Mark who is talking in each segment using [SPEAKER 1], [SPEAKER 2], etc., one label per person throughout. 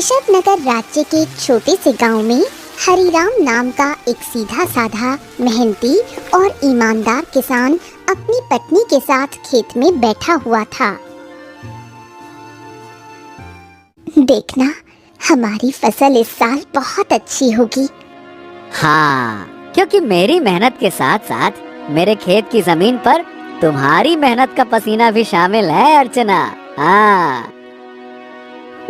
[SPEAKER 1] केशव नगर राज्य के एक छोटे से गांव में हरिराम नाम का एक सीधा साधा, मेहनती और ईमानदार किसान अपनी पत्नी के साथ खेत में बैठा हुआ था। देखना, हमारी फसल इस साल बहुत अच्छी होगी।
[SPEAKER 2] हाँ, क्योंकि मेरी मेहनत के साथ साथ मेरे खेत की जमीन पर तुम्हारी मेहनत का पसीना भी शामिल है अर्चना। हाँ।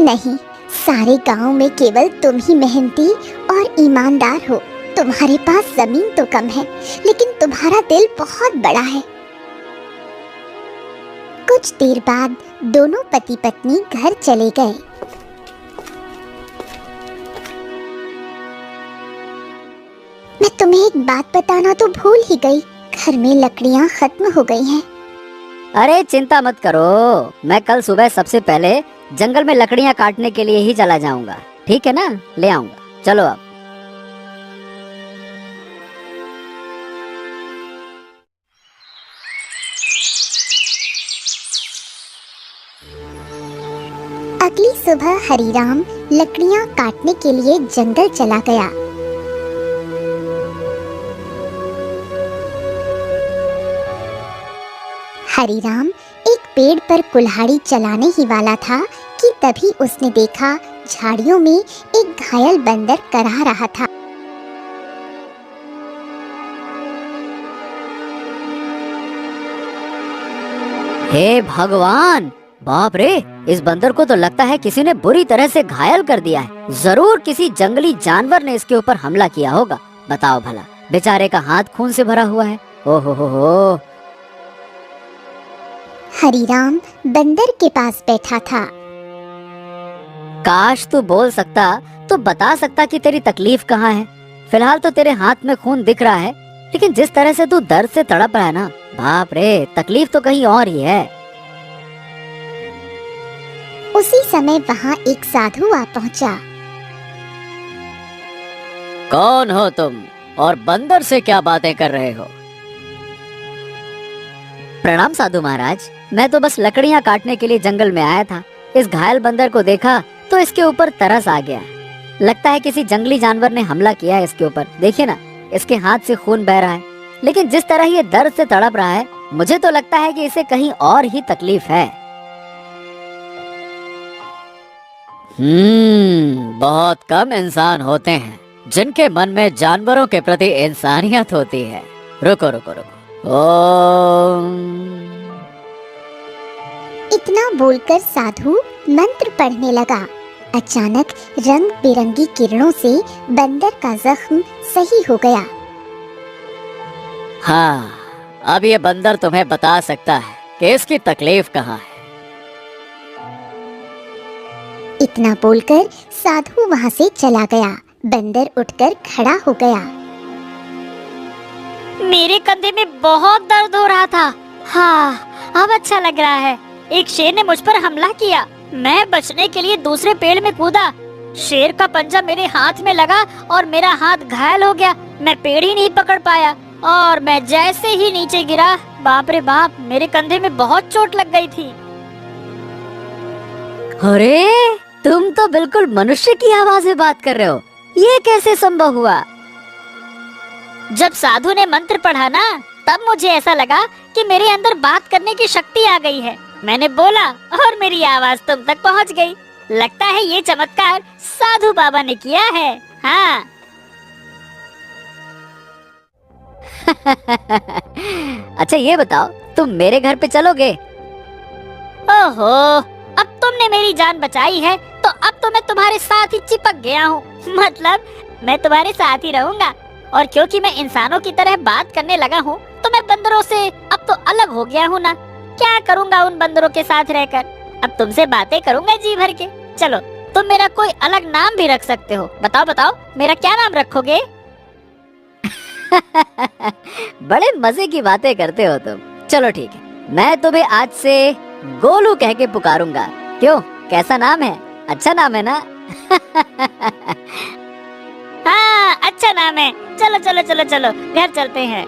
[SPEAKER 1] नहीं, सारे गांव में केवल तुम ही मेहनती और ईमानदार हो। तुम्हारे पास जमीन तो कम है, लेकिन तुम्हारा दिल बहुत बड़ा है। कुछ देर बाद दोनों पति पत्नी घर चले गए। मैं तुम्हें एक बात बताना तो भूल ही गई, घर में लकड़ियां खत्म हो गई हैं।
[SPEAKER 2] अरे चिंता मत करो, मैं कल सुबह सबसे पहले जंगल में लकड़ियां काटने के लिए ही चला जाऊंगा। ठीक है ना, ले आऊंगा। चलो अब।
[SPEAKER 1] अगली सुबह हरिराम लकड़ियां काटने के लिए जंगल चला गया। हरिराम एक पेड़ पर कुल्हाड़ी चलाने ही वाला था कि तभी उसने देखा झाड़ियों में एक घायल बंदर करहा रहा था।
[SPEAKER 2] हे भगवान, बाप रे, इस बंदर को तो लगता है किसी ने बुरी तरह से घायल कर दिया है। जरूर किसी जंगली जानवर ने इसके ऊपर हमला किया होगा। बताओ भला, बेचारे का हाथ खून से भरा हुआ है। ओहो हो।
[SPEAKER 1] हरिराम बंदर के पास बैठा था।
[SPEAKER 2] काश तू बोल सकता तो बता सकता कि तेरी तकलीफ कहाँ है। फिलहाल तो तेरे हाथ में खून दिख रहा है, लेकिन जिस तरह से तू दर्द से तड़प रहा है ना, बाप रे, तकलीफ तो कहीं और ही है।
[SPEAKER 1] उसी समय वहाँ एक साधु आ पहुँचा।
[SPEAKER 2] कौन हो तुम और बंदर से क्या बातें कर रहे हो? प्रणाम साधु महाराज, मैं तो बस लकड़ियां काटने के लिए जंगल में आया था। इस घायल बंदर को देखा तो इसके ऊपर तरस आ गया। लगता है किसी जंगली जानवर ने हमला किया है इसके ऊपर। देखिए ना, इसके हाथ से खून बह रहा है, लेकिन जिस तरह ये दर्द से तड़प रहा है, मुझे तो लगता है कि इसे कहीं और ही तकलीफ है। बहुत कम इंसान होते हैं जिनके मन में जानवरों के प्रति इंसानियत होती है। रुको रुको रुको।
[SPEAKER 1] इतना बोलकर साधु मंत्र पढ़ने लगा। अचानक रंग बिरंगी किरणों से बंदर का जख्म सही हो गया।
[SPEAKER 2] हाँ, अब ये बंदर तुम्हें बता सकता है कि इसकी तकलीफ कहाँ है।
[SPEAKER 1] इतना बोलकर साधु वहाँ से चला गया। बंदर उठकर खड़ा हो गया।
[SPEAKER 3] मेरे कंधे में बहुत दर्द हो रहा था। हाँ, अब अच्छा लग रहा है। एक शेर ने मुझ पर हमला किया। मैं बचने के लिए दूसरे पेड़ में कूदा। शेर का पंजा मेरे हाथ में लगा और मेरा हाथ घायल हो गया। मैं पेड़ ही नहीं पकड़ पाया और मैं जैसे ही नीचे गिरा, बाप रे बाप, मेरे कंधे में बहुत चोट लग गई थी।
[SPEAKER 2] अरे, तुम तो बिल्कुल मनुष्य की आवाज में बात कर रहे हो। ये कैसे संभव हुआ?
[SPEAKER 3] जब साधु ने मंत्र पढ़ा ना, तब मुझे ऐसा लगा कि मेरे अंदर बात करने की शक्ति आ गई है। मैंने बोला और मेरी आवाज तुम तक पहुंच गई। लगता है ये चमत्कार साधु बाबा ने किया है। हाँ।
[SPEAKER 2] अच्छा ये बताओ, तुम मेरे घर पे चलोगे?
[SPEAKER 3] ओहो, अब तुमने मेरी जान बचाई है तो अब तो मैं तुम्हारे साथ ही चिपक गया हूँ। मतलब मैं तुम्हारे साथ ही रहूंगा। और क्योंकि मैं इंसानों की तरह बात करने लगा हूँ, तो मैं बंदरों से अब तो अलग हो गया हूँ ना। क्या करूँगा उन बंदरों के साथ रहकर? अब तुमसे बातें करूँगा जी भर के। चलो, तुम मेरा कोई अलग नाम भी रख सकते हो। बताओ बताओ, मेरा क्या नाम रखोगे?
[SPEAKER 2] बड़े मजे की बातें करते हो तुम। चलो ठीक है, मैं तुम्हें आज से गोलू कह के पुकारूंगा। क्यों, कैसा नाम है? अच्छा नाम है ना?
[SPEAKER 3] हाँ, अच्छा नाम है। चलो चलो चलो चलो, घर चलते हैं।